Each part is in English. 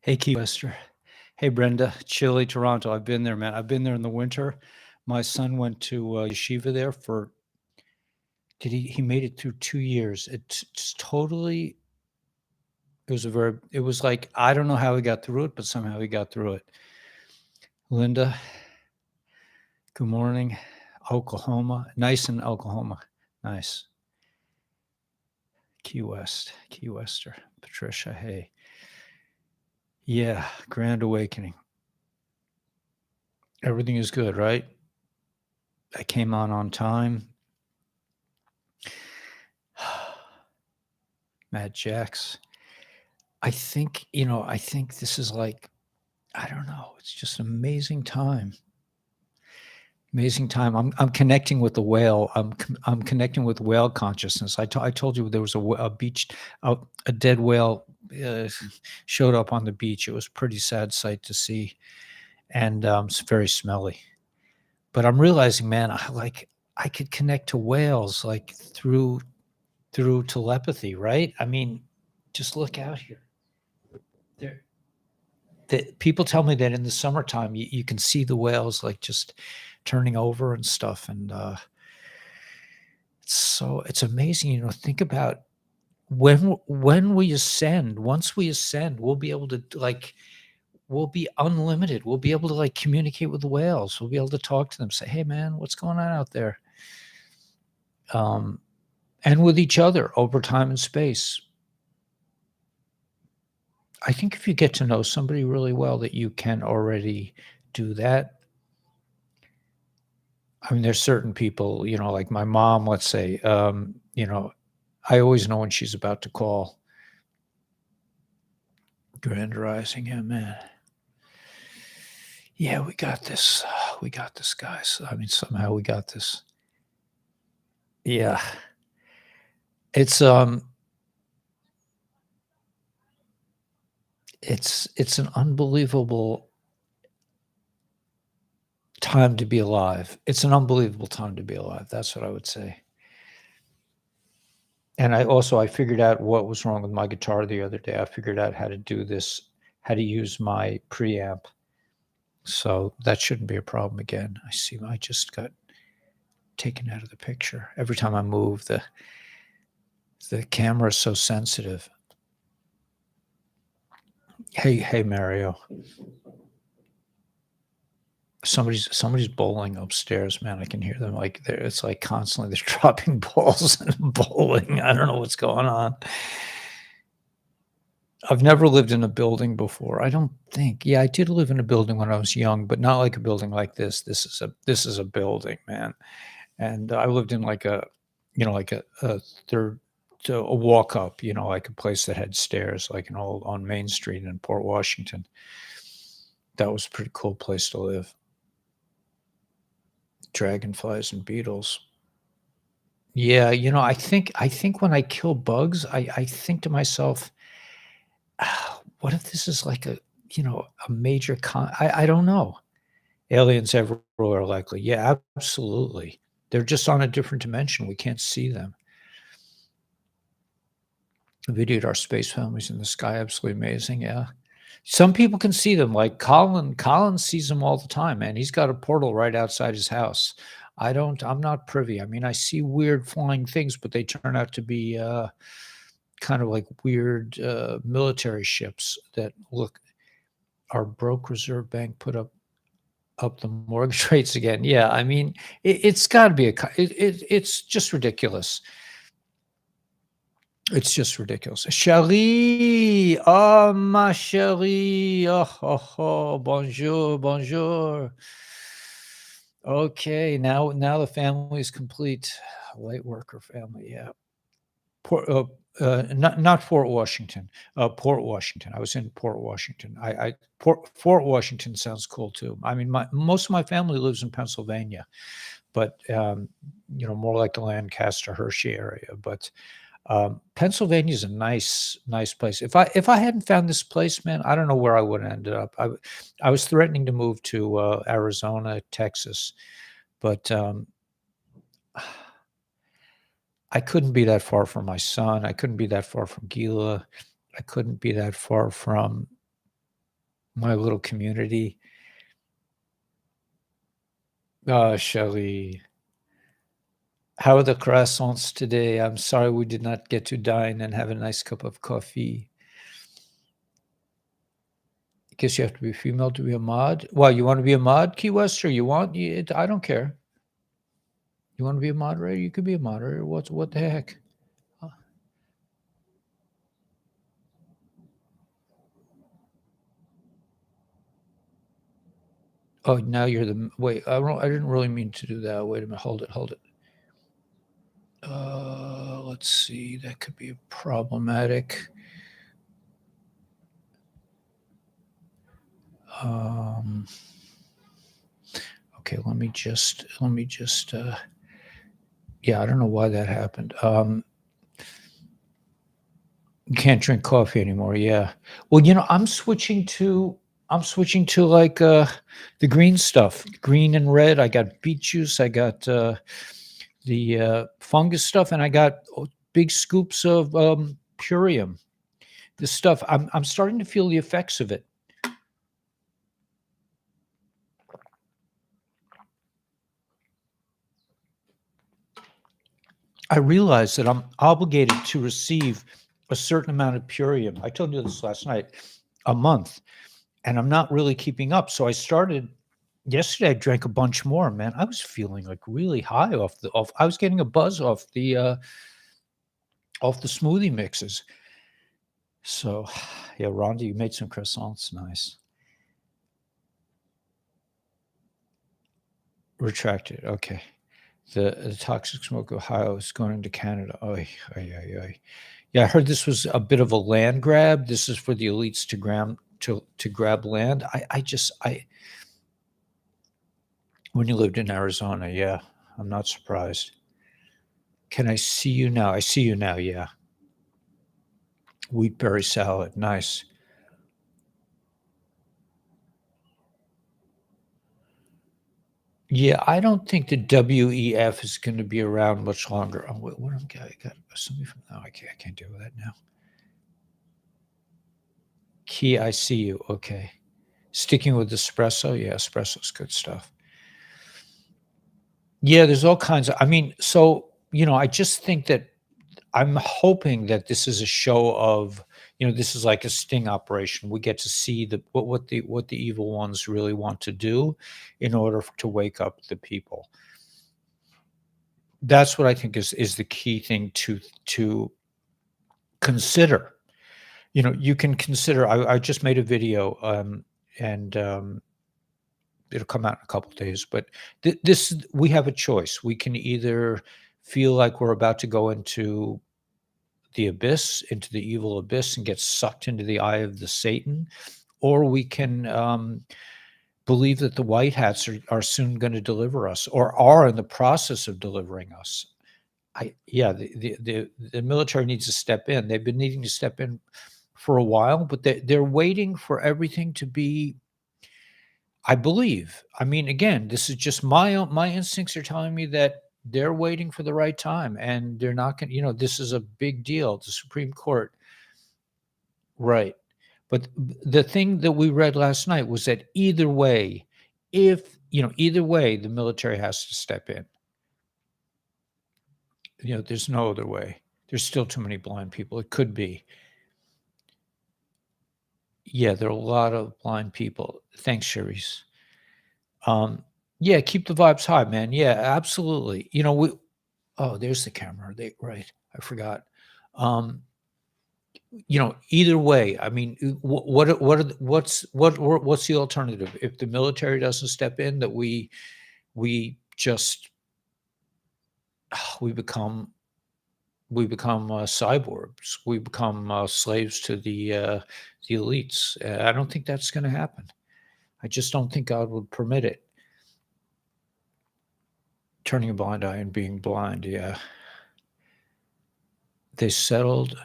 Hey, Key Wester. Hey, Brenda. Chile, Toronto. I've been there, man. I've been there in the winter. My son went to yeshiva there for. Did he made it through 2 years? It's totally. It was a very. It was like I don't know how he got through it, but somehow he got through it. Linda. Good morning, Oklahoma. Nice in Oklahoma. Nice. Key West. Key Wester. Patricia. Hey. Yeah. Grand awakening. Everything is good, right? I came on time. Matt Jax. I think this is like, I don't know. It's just an amazing time. Amazing time. I'm connecting with the whale. I'm connecting with whale consciousness. I told you there was a beach, a dead whale showed up on the beach. It was a pretty sad sight to see, and it's very smelly. But I'm realizing, man, I could connect to whales like through telepathy, right? I mean, just look out here. People tell me that in the summertime you can see the whales like just turning over and stuff, and it's amazing. Think about when we ascend. Once we ascend, we'll be able to we'll be unlimited. We'll be able to communicate with the whales. We'll be able to talk to them, say, "Hey, man, what's going on out there?" And with each other over time and space. I think if you get to know somebody really well, that you can already do that. I mean, there's certain people, like my mom, let's say, I always know when she's about to call. Grand rising, yeah, man. Yeah, we got this. We got this, guys. I mean, somehow we got this. Yeah. It's an unbelievable time to be alive. It's an unbelievable time to be alive. That's what I would say. And I figured out what was wrong with my guitar the other day. I figured out how to do this, how to use my preamp. So that shouldn't be a problem again. I see I just got taken out of the picture. Every time I move, the camera is so sensitive. Hey, Mario. Somebody's bowling upstairs, man. I can hear them it's like constantly they're dropping balls and bowling. I don't know what's going on. I've never lived in a building before. I don't think. Yeah, I did live in a building when I was young, but not like a building like this. This is a building, man. And I lived in like a third, a walk up, like a place that had stairs, like on Main Street in Port Washington. That was a pretty cool place to live. Dragonflies and beetles. Yeah, I think when I kill bugs, I think to myself, what if this is like a major I don't know. Aliens everywhere likely. Yeah, absolutely. They're just on a different dimension. We can't see them. Videoed our space families in the sky. Absolutely amazing. Yeah. Some people can see them, like Colin. Colin sees them all the time, man. He's got a portal right outside his house. I'm not privy. I mean, I see weird flying things, but they turn out to be kind of like weird military ships that look. Our broke Reserve Bank put up the mortgage rates again. Yeah, I mean, it's got to be it's just ridiculous. It's just ridiculous. Chérie, oh ma chérie, oh, bonjour, bonjour. Okay, now the family is complete. Light worker family, yeah. Not Fort Washington. Port Washington. I was in Port Washington. Fort Washington sounds cool too. I mean, most of my family lives in Pennsylvania, but more like the Lancaster, Hershey area. But Pennsylvania is a nice place. If I hadn't found this place, man, I don't know where I would have ended up. I was threatening to move to Arizona, Texas, but I couldn't be that far from my son. I couldn't be that far from Gila. I couldn't be that far from My little community. Shelley. How are the croissants today? I'm sorry we did not get to dine and have a nice cup of coffee. I guess you have to be female to be a mod. Well, you want to be a mod, Key West, or you want? I don't care. You want to be a moderator? You could be a moderator. What the heck? Oh, now you're the wait. I didn't really mean to do that. Wait a minute. Hold it. Let's see. That could be problematic. Okay, let me just. Yeah, I don't know why that happened. You can't drink coffee anymore. Yeah. Well, I'm switching to like the green stuff, green and red. I got beet juice. I got the fungus stuff, and I got big scoops of purium. This stuff, I'm starting to feel the effects of it. I realize that I'm obligated to receive a certain amount of purium. I told you this last night, a month, and I'm not really keeping up. So I started yesterday. I drank a bunch more. Man, I was feeling like really high off. I was getting a buzz off the smoothie mixes. So, yeah, Rhonda, you made some croissants. Nice. Retracted. Okay. The toxic smoke of Ohio is going into Canada. Oy, oy, oy, oy. Yeah, I heard this was a bit of a land grab. This is for the elites to grab land. When you lived in Arizona, yeah, I'm not surprised. Can I see you now? I see you now, yeah. Wheat berry salad, nice. Yeah, I don't think the WEF is going to be around much longer. Oh, what am I got somebody from? No, I can't deal with that now. Key, I see you. Okay, sticking with espresso. Yeah, espresso's good stuff. Yeah, there's all kinds of. I mean, so I just think that I'm hoping that this is a show of, this is like a sting operation. We get to see what the evil ones really want to do in order to wake up the people. That's what I think is the key thing to consider. You can consider. I just made a video, and it'll come out in a couple of days. But we have a choice. We can either feel like we're about to go into the abyss, into the evil abyss, and get sucked into the eye of the Satan, or we can believe that the white hats are soon going to deliver us, or are in the process of delivering us. The military needs to step in. They've been needing to step in for a while, but they're waiting for everything to be. I believe. I mean, again, this is just my instincts are telling me that they're waiting for the right time, and they're not going. This is a big deal. The Supreme Court, right? But the thing that we read last night was that either way, either way, the military has to step in. There's no other way. There's still too many blind people. It could be. Yeah, there are a lot of blind people. Thanks, Cherise. Yeah, keep the vibes high, man. Yeah, absolutely. There's the camera. Right. I forgot. Either way, I mean, what's the alternative? If the military doesn't step in, that we just we become cyborgs. We become slaves to the elites. I don't think that's going to happen. I just don't think God would permit it. Turning a blind eye and being blind. Yeah. They settled.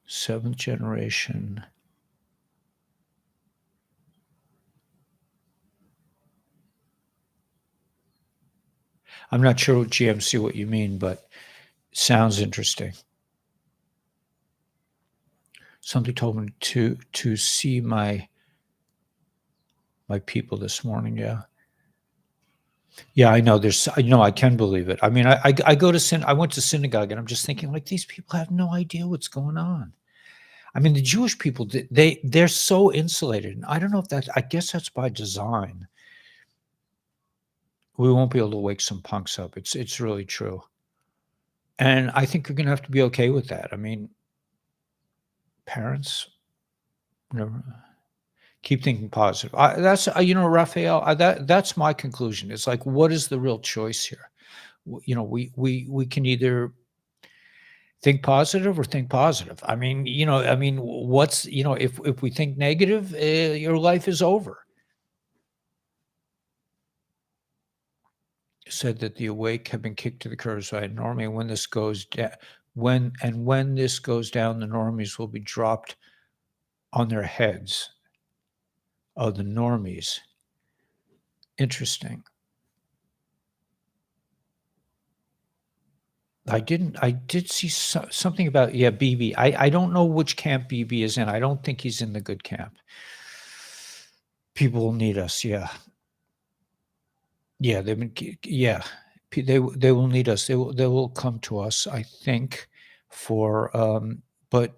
Seventh generation. I'm not sure what GMC what you mean, but Sounds interesting. Somebody told me to see my people this morning. Yeah. Yeah, I know. I can believe it. I mean, I go to I went to synagogue, and I'm just thinking, like, these people have no idea what's going on. I mean, the Jewish people, they're so insulated, and I don't know if I guess that's by design. We won't be able to wake some punks up. It's really true, and I think you're gonna have to be okay with that. I mean, parents, never keep thinking positive. That's Raphael. That's my conclusion. It's like, what is the real choice here? We can either think positive or think positive. What's if we think negative, your life is over. Said that the awake have been kicked to the curb by normie. When this goes down, when this goes down, the normies will be dropped on their heads. Oh, the normies. Interesting. I did see something about, yeah, BB. I don't know which camp BB is in. I don't think he's in the good camp. People will need us. Yeah. Yeah. Yeah. They will need us. They will come to us, I think, but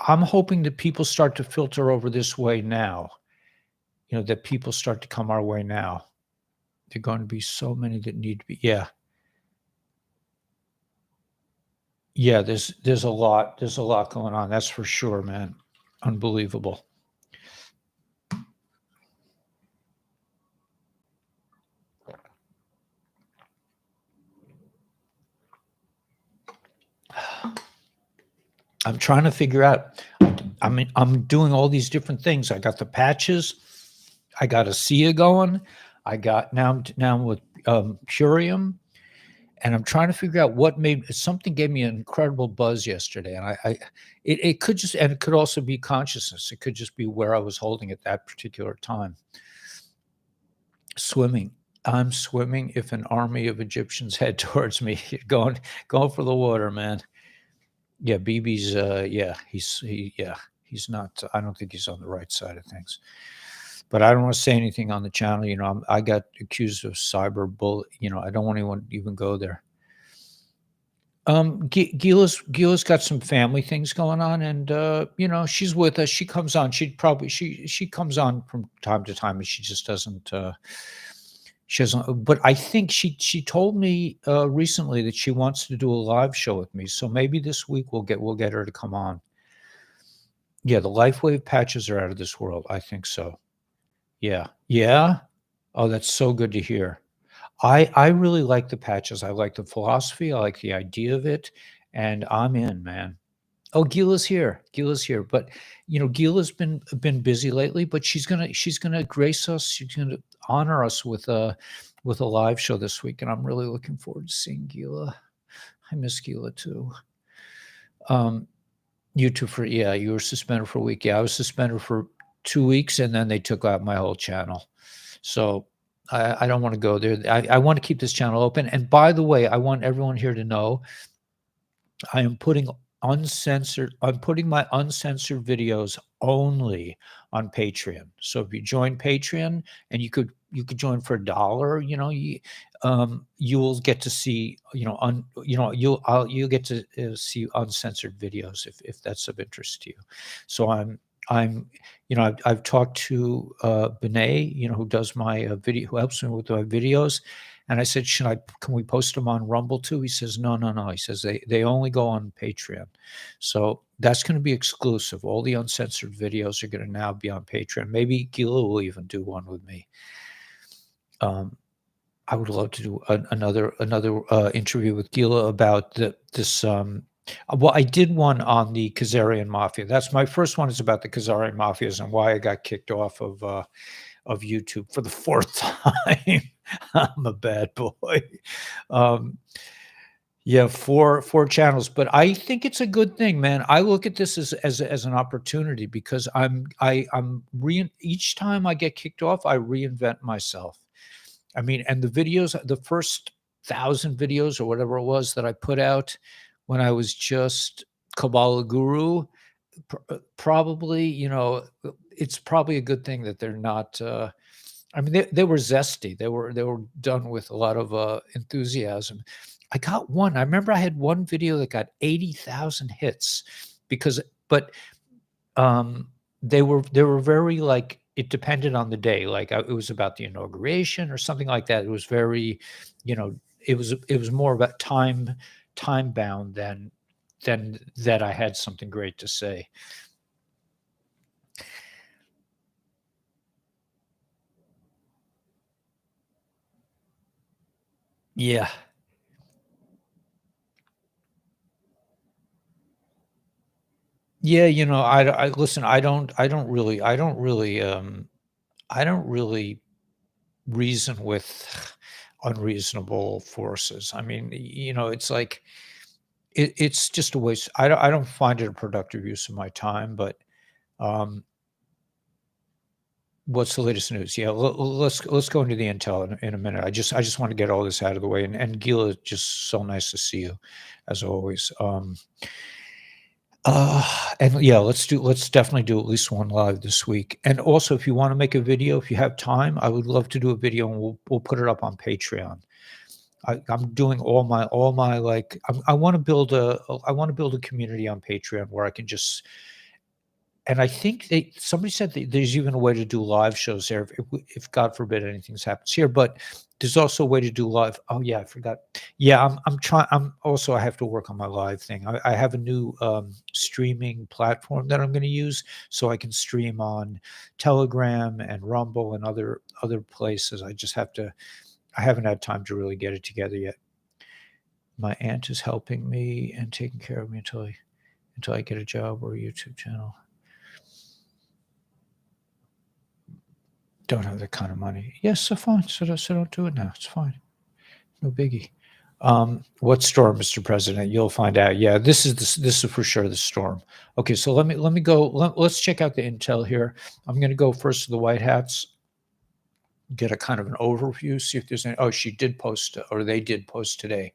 I'm hoping that people start to filter over this way now, that people start to come our way now. There are going to be so many that need to be. Yeah. Yeah, there's a lot going on. That's for sure, man. Unbelievable. I'm trying to figure out. I'm doing all these different things. I got the patches. I got ASEA going. I got now I'm with Purium, and I'm trying to figure out what something gave me an incredible buzz yesterday, and it could just, and it could also be consciousness. It could just be where I was holding at that particular time. Swimming. I'm swimming. If an army of Egyptians head towards me, going for the water, man. Yeah, BB's. Yeah, he's not. I don't think he's on the right side of things. But I don't want to say anything on the channel. I got accused of cyber bully. I don't want anyone to even go there. Gila's got some family things going on, and she's with us. She comes on. She comes on from time to time, and she just doesn't. She doesn't. But I think she told me recently that she wants to do a live show with me. So maybe this week we'll get her to come on. Yeah, the LifeWave patches are out of this world. I think so. Yeah. Yeah. Oh, that's so good to hear. I really like the patches. I like the philosophy. I like the idea of it, and I'm in, man. Oh, Gila's here. Gila's here. But Gila's been busy lately, but she's gonna grace us. She's gonna honor us with a live show this week, and I'm really looking forward to seeing Gila. I miss Gila too. You were suspended for a week. Yeah, I was suspended for 2 weeks, and then they took out my whole channel. So I don't want to go there. I want to keep this channel open. And by the way, I want everyone here to know I am putting I'm putting my uncensored videos only on Patreon. So if you join Patreon, and you could join for $1, you will get to see, you'll get to see uncensored videos if that's of interest to you. So I've talked to Benet, who does my video, who helps me with my videos. And I said, can we post them on Rumble too? He says, no. He says they only go on Patreon. So that's going to be exclusive. All the uncensored videos are going to now be on Patreon. Maybe Gila will even do one with me. I would love to do another interview with Gila about this. Well, I did one on the Khazarian Mafia. That's my first one, is about the Khazarian Mafias and why I got kicked off of YouTube for the 4th time. I'm a bad boy. Yeah, four channels, but I think it's a good thing, man. I look at this as an opportunity, because each time I get kicked off, I reinvent myself. I mean, and the videos, the first 1,000 videos or whatever it was that I put out when I was just Kabbalah guru, probably, it's probably a good thing that they're not, I mean, they were zesty. They were done with a lot of, enthusiasm. I got one. I remember I had one video that got 80,000 hits because but, um, they were very, like, it depended on the day, like, it was about the inauguration or something like that. It was very, you know, it was more about time bound than that I had something great to say. Yeah. Yeah, I listen, I don't really reason with unreasonable forces. I mean, it's like it's just a waste. I don't find it a productive use of my time, but um what's the latest news? Yeah, let's go into the intel in a minute. I just want to get all this out of the way, and Gila, just so nice to see you as always. And yeah, let's definitely do at least one live this week. And also, if you want to make a video, if you have time, I would love to do a video, and we'll put it up on Patreon. I'm doing all my like I want to build a community on Patreon where I can just, and I think somebody said that there's even a way to do live shows there if God forbid anything happens here. But there's also a way to do live. Oh yeah, I forgot. Yeah, I'm trying. I have to work on my live thing. I have a new streaming platform that I'm going to use so I can stream on Telegram and Rumble and other places. I haven't had time to really get it together yet. My aunt is helping me and taking care of me until I get a job or a YouTube channel. Don't have that kind of money. Yes, so fine. So don't do it now. It's fine. No biggie. What storm, Mr. President? You'll find out. Yeah, this is for sure the storm. Okay, so let me go. Let's check out the intel here. I'm going to go first to the White Hats, get a kind of an overview, see if there's any. Oh, she did post, or they did post today.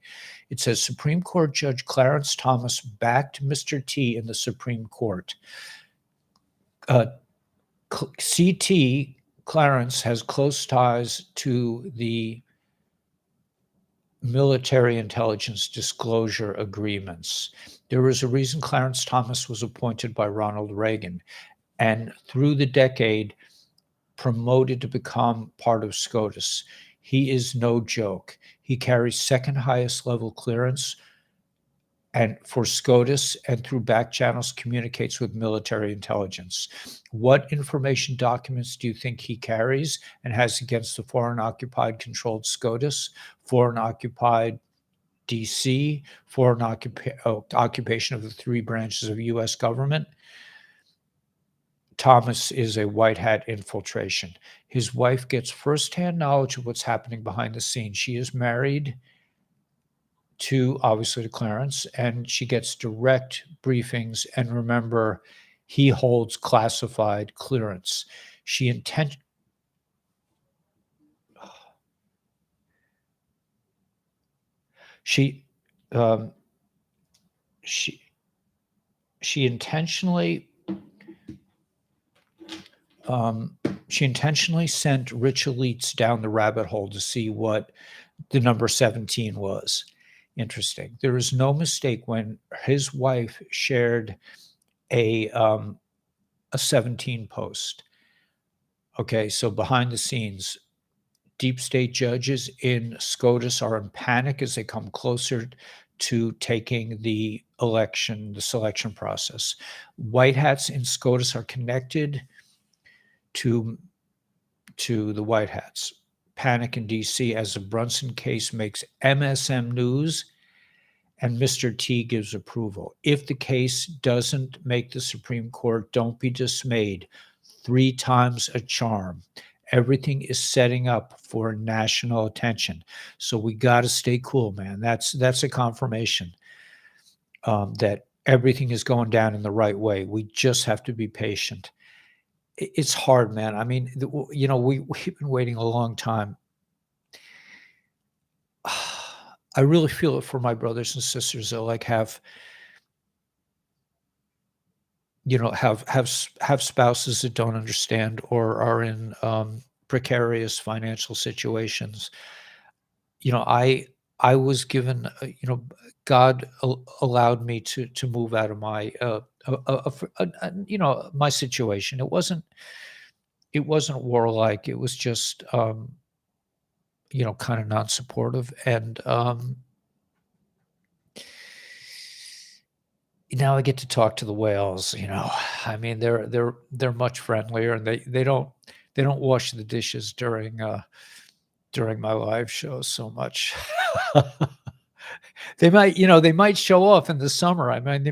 It says Supreme Court Judge Clarence Thomas backed Mr. T in the Supreme Court. CT Clarence has close ties to the military intelligence disclosure agreements. There was a reason Clarence Thomas was appointed by Ronald Reagan, and through the decade promoted to become part of SCOTUS. He is no joke. He carries second highest level clearance and for SCOTUS, and through back channels communicates with military intelligence. What information documents do you think he carries and has against the foreign occupied controlled SCOTUS, foreign occupied DC, foreign occupation of the three branches of U.S. government? Thomas is a white hat infiltration. His wife gets firsthand knowledge of what's happening behind the scenes. She is married obviously to Clarence, and she gets direct briefings. And remember, he holds classified clearance. She intent she um, she she intentionally she intentionally sent rich elites down the rabbit hole to see what the number 17 was. Interesting. There is no mistake when his wife shared a 17 post. Okay, so behind the scenes, deep state judges in SCOTUS are in panic as they come closer to taking the selection process. White hats in SCOTUS are connected to the White Hats. Panic in DC as the Brunson case makes MSM news and Mr. T gives approval. If the case doesn't make the Supreme Court, don't be dismayed. 3 times a charm. Everything is setting up for national attention. So we got to stay cool, man. That's a confirmation that everything is going down in the right way. We just have to be patient. It's hard, man. I mean, we've been waiting a long time. I really feel it for my brothers and sisters that like have, have spouses that don't understand or are in precarious financial situations. I was given, God allowed me to move out of my my situation. It wasn't warlike. It was just kind of non-supportive, and now I get to talk to the whales. I mean, they're much friendlier, and they don't wash the dishes during my live shows so much. They might show off in the summer. I mean,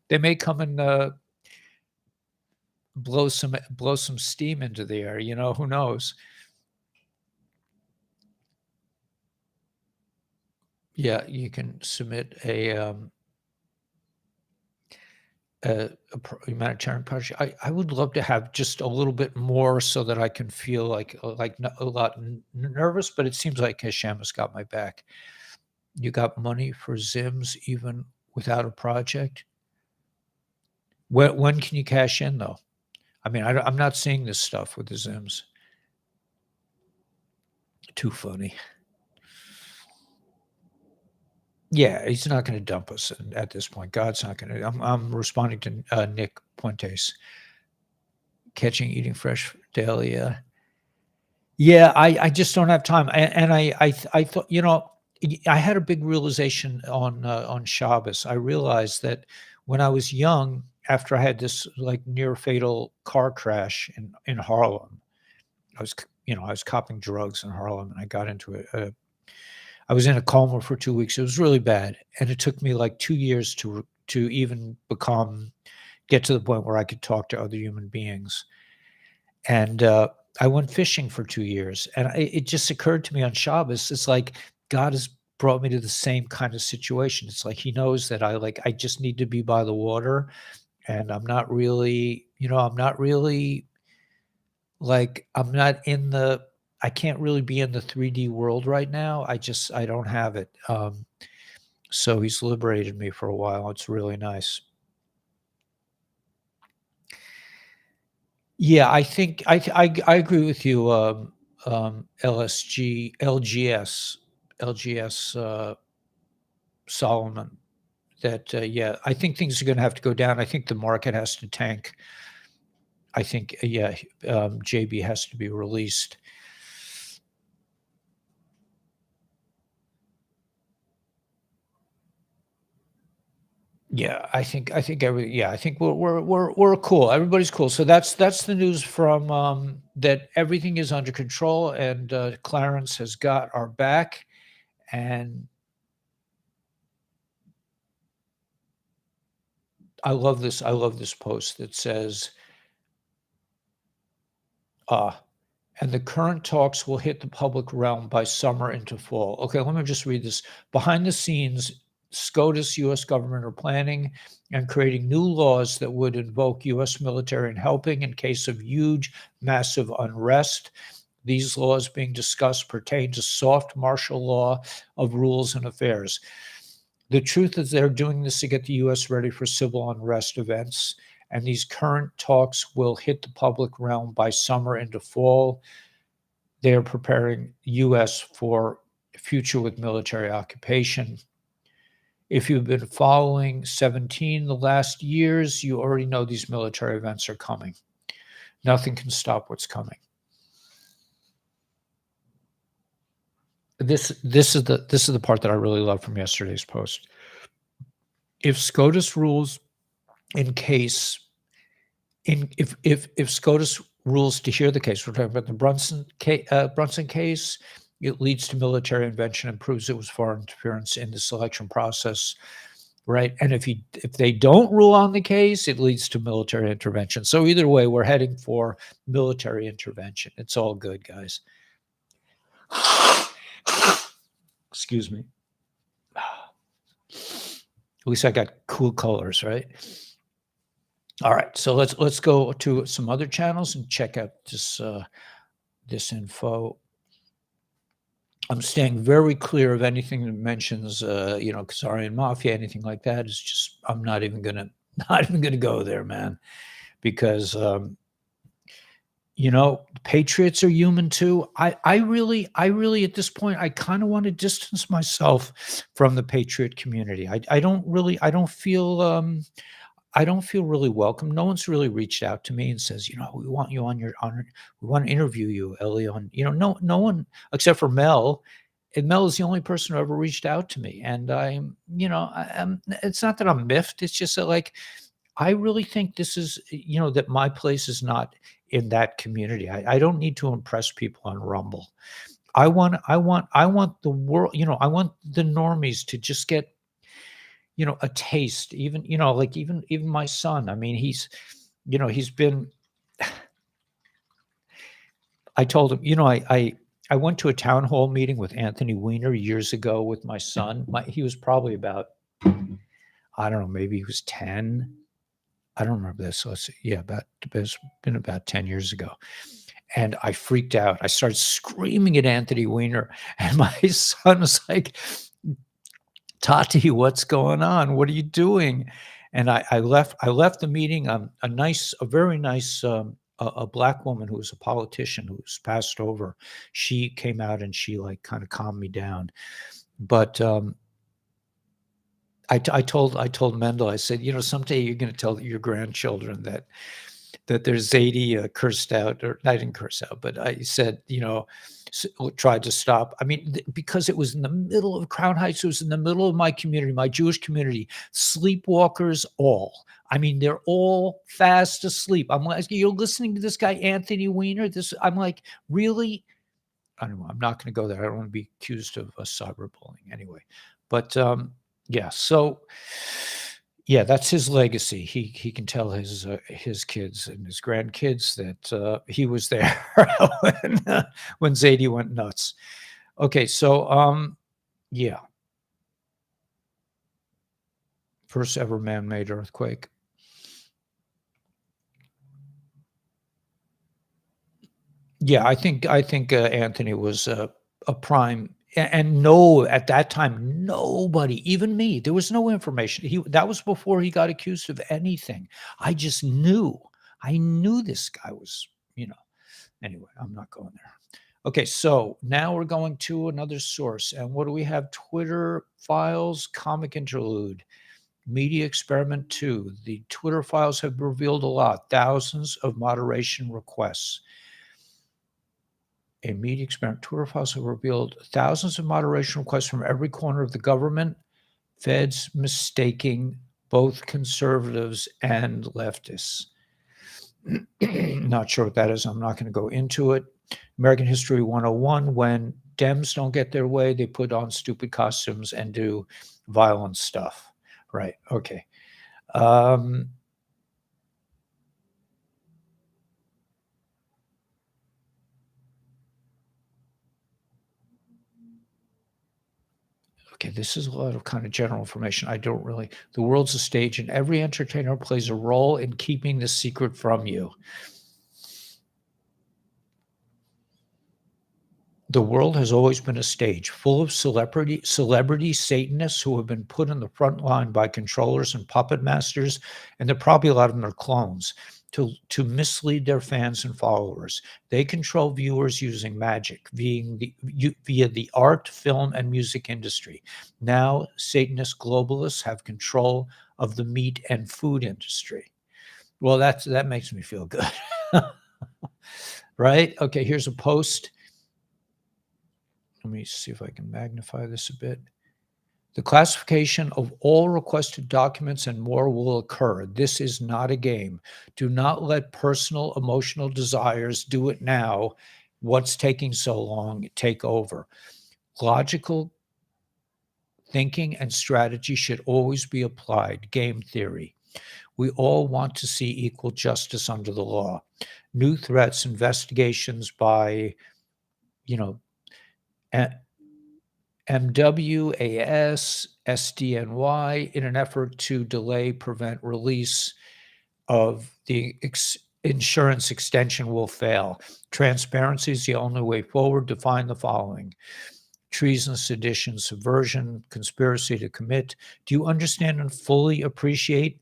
they may come and blow some steam into the air. Who knows? Yeah, you can submit a humanitarian project. I would love to have just a little bit more so that I can feel like a lot nervous, but it seems like Hashem has got my back. You got money for Zims even without a project? When can you cash in, though? I mean, I'm not seeing this stuff with the Zims. Too funny. Yeah, he's not going to dump us at this point. God's not going to. I'm responding to Nick Puentes. Catching, eating fresh daily. Yeah, I just don't have time. And I thought, I had a big realization on Shabbos. I realized that when I was young, after I had this like near fatal car crash in Harlem, I was copping drugs in Harlem, and I got into it. I was in a coma for 2 weeks. It was really bad, and it took me like 2 years to even get to the point where I could talk to other human beings. And I went fishing for 2 years, and it just occurred to me on Shabbos, it's like God has brought me to the same kind of situation. It's like he knows that I just need to be by the water, and I'm not really, I'm not in the I can't really be in the 3D world right now. I don't have it. So he's liberated me for a while. It's really nice. Yeah, I think I agree with you, LGS, Solomon, that, yeah, I think things are gonna have to go down. I think the market has to tank. I think, yeah, JB has to be released. Yeah, I think we're cool. Everybody's cool. So that's the news from that everything is under control, and Clarence has got our back. And I love this. I love this post that says, uh, and the current talks will hit the public realm by summer into fall. Okay, let me just read this. Behind the scenes, SCOTUS, U.S. government are planning and creating new laws that would invoke U.S. military and helping in case of huge, massive unrest. These laws being discussed pertain to soft martial law of rules and affairs. The truth is they're doing this to get the U.S. ready for civil unrest events, and these current talks will hit the public realm by summer into fall. They are preparing U.S. for future with military occupation. If you've been following 17 the last years, you already know these military events are coming. Nothing can stop what's coming. This is the part that I really love from yesterday's post. If SCOTUS rules in case if SCOTUS rules to hear the case, we're talking about the Brunson case, it leads to military intervention and proves it was foreign interference in the selection process, right? And if they don't rule on the case, it leads to military intervention. So either way, we're heading for military intervention. It's all good, guys. Excuse me. At least I got cool colors, right? All right, so let's go to some other channels and check out this info. I'm staying very clear of anything that mentions, Khazarian mafia, anything like that. It's just I'm not even gonna not even gonna go there, man, because patriots are human too. I really at this point I kind of want to distance myself from the patriot community. I don't feel really welcome. No one's really reached out to me and says, we want you we want to interview you, Ellie, no one except for Mel. And Mel is the only person who ever reached out to me. And it's not that I'm miffed. It's just that, like, I really think this is, that my place is not in that community. I don't need to impress people on Rumble. I want the world, I want the normies to just get, a taste, even, like even my son. I mean, he's been, I told him, I went to a town hall meeting with Anthony Weiner years ago with my son. He was probably about, I don't know, maybe he was 10. I don't remember this. So it's been about 10 years ago. And I freaked out. I started screaming at Anthony Weiner, and my son was like, Tati, what's going on? What are you doing? And I left the meeting. A very nice, a black woman who was a politician who's passed over. She came out and she, like, kind of calmed me down. But I told Mendel, I said, someday you're going to tell your grandchildren that there's Zadie cursed out, or I didn't curse out, but I said, tried to stop. I mean, because it was in the middle of Crown Heights, it was in the middle of my community, my Jewish community, sleepwalkers all. I mean, they're all fast asleep. I'm like, you're listening to this guy, Anthony Weiner? I'm like, really? I don't know. I'm not going to go there. I don't want to be accused of cyberbullying anyway. But yeah, so yeah, that's his legacy. He can tell his kids and his grandkids that he was there when Zadie went nuts. Okay, so yeah, first ever man-made earthquake. Yeah, I think Anthony was a prime. And no, at that time, nobody, even me, there was no information. That was before he got accused of anything. I just knew. I knew this guy was, anyway, I'm not going there. Okay, so now we're going to another source. And what do we have? Twitter files, comic interlude, media experiment 2. The Twitter files have revealed a lot, thousands of moderation requests. A media experiment. Twitter files have revealed thousands of moderation requests from every corner of the government, feds mistaking both conservatives and leftists. Not sure what that is. I'm not going to go into it. American History 101, when Dems don't get their way, they put on stupid costumes and do violent stuff. Right. Okay. Okay, this is a lot of kind of general information. The world's a stage, and every entertainer plays a role in keeping the secret from you. The world has always been a stage full of celebrity Satanists who have been put in the front line by controllers and puppet masters, and probably a lot of them are clones, to mislead their fans and followers. They control viewers using magic via the art, film, and music industry. Now, Satanist globalists have control of the meat and food industry. Well, that makes me feel good. Right? Okay, here's a post. Let me see if I can magnify this a bit. The classification of all requested documents and more will occur. This is not a game. Do not let personal emotional desires do it now. What's taking so long take over. Logical thinking and strategy should always be applied. Game theory. We all want to see equal justice under the law. New threats, investigations by, MWAS, SDNY, in an effort to delay, prevent release of the insurance extension will fail. Transparency is the only way forward. Define the following. treason, sedition, subversion, conspiracy to commit. Do you understand and fully appreciate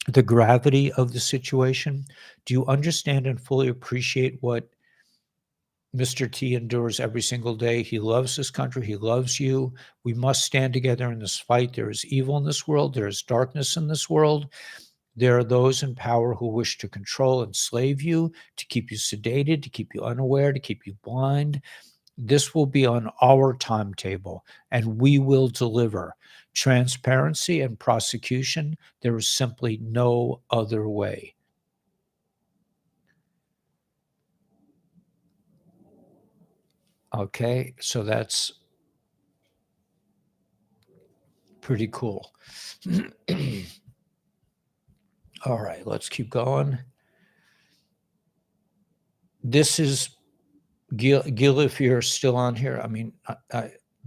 the gravity of the situation? Do you understand and fully appreciate what Mr. T endures every single day? He loves this country. He loves you. We must stand together in this fight. There is evil in this world. There is darkness in this world. There are those in power who wish to control, enslave you, to keep you sedated, to keep you unaware, to keep you blind. This will be on our timetable, and we will deliver transparency and prosecution. There is simply no other way. Okay, so that's pretty cool. All right, let's keep going. This is Gil, if you're still on here. I mean,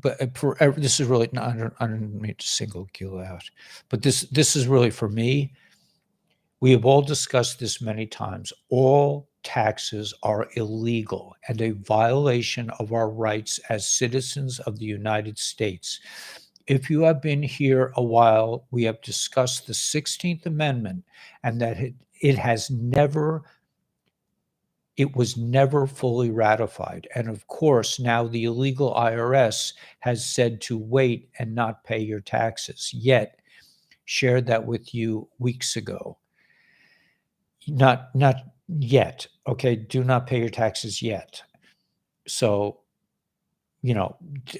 this is really, I don't mean to single Gil out, but this is really for me. We have all discussed this many times. All taxes are illegal and a violation of our rights as citizens of the United States. If you have been here a while, we have discussed the 16th Amendment and that it was never fully ratified. And of course, now the illegal IRS has said to wait and not pay your taxes, yet shared that with you weeks ago. Not yet. Okay, do not pay your taxes yet. So,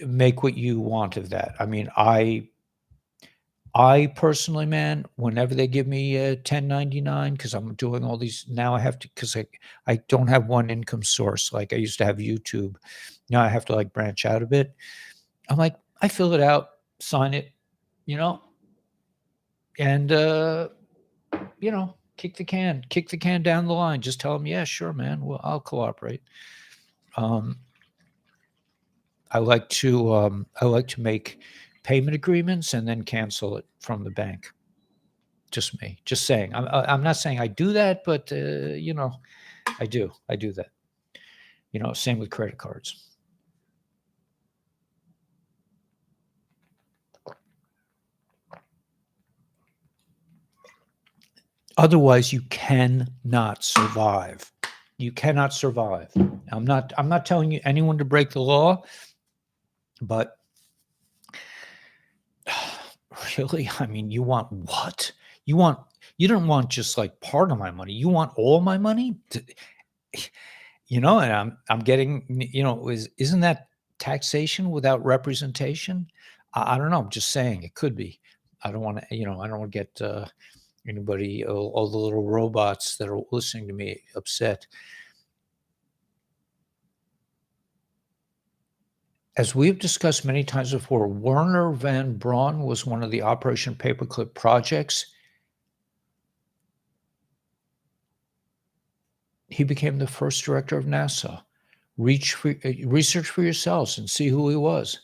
make what you want of that. I mean, I personally, man, whenever they give me a 1099, because I'm doing all these now, I have to, because I don't have one income source like I used to have YouTube. Now I have to like branch out a bit. I'm like, I fill it out, sign it, and kick the can down the line. Just tell them, yeah, sure, man. Well, I'll cooperate. I like to make payment agreements and then cancel it from the bank. Just me. Just saying. I'm not saying I do that, but I do that. Same with credit cards. Otherwise, you cannot survive. You cannot survive. I'm not telling you anyone to break the law, but really, I mean, you want what? You don't want just like part of my money. You want all my money? And I'm getting, isn't that taxation without representation? I don't know. I'm just saying it could be. I don't want to, I don't want to get anybody, all the little robots that are listening to me upset. As we've discussed many times before, Werner von Braun was one of the Operation Paperclip projects. He became the first director of NASA. Research for yourselves and see who he was.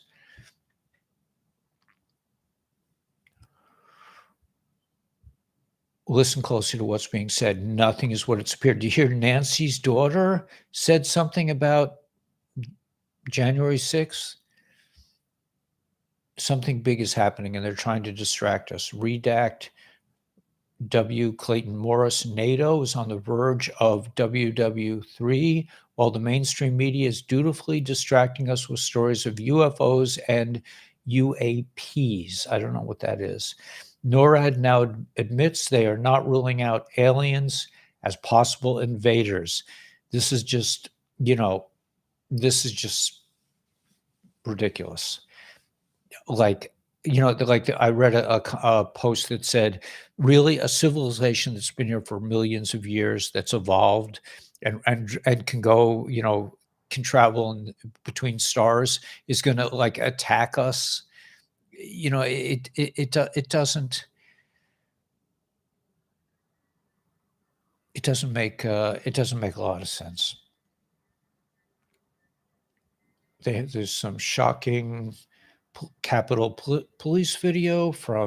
Listen closely to what's being said. Nothing is what it's appeared. Do you hear Nancy's daughter said something about January 6th? Something big is happening and they're trying to distract us. Redact W. Clayton Morris. NATO is on the verge of WW3 while the mainstream media is dutifully distracting us with stories of UFOs and UAPs. I don't know what that is. NORAD now admits they are not ruling out aliens as possible invaders. This is just, ridiculous. Like I read a post that said, really, a civilization that's been here for millions of years, that's evolved and can go, can travel in between stars, is going to like attack us. It doesn't make a lot of sense. There's some shocking Capitol Police video from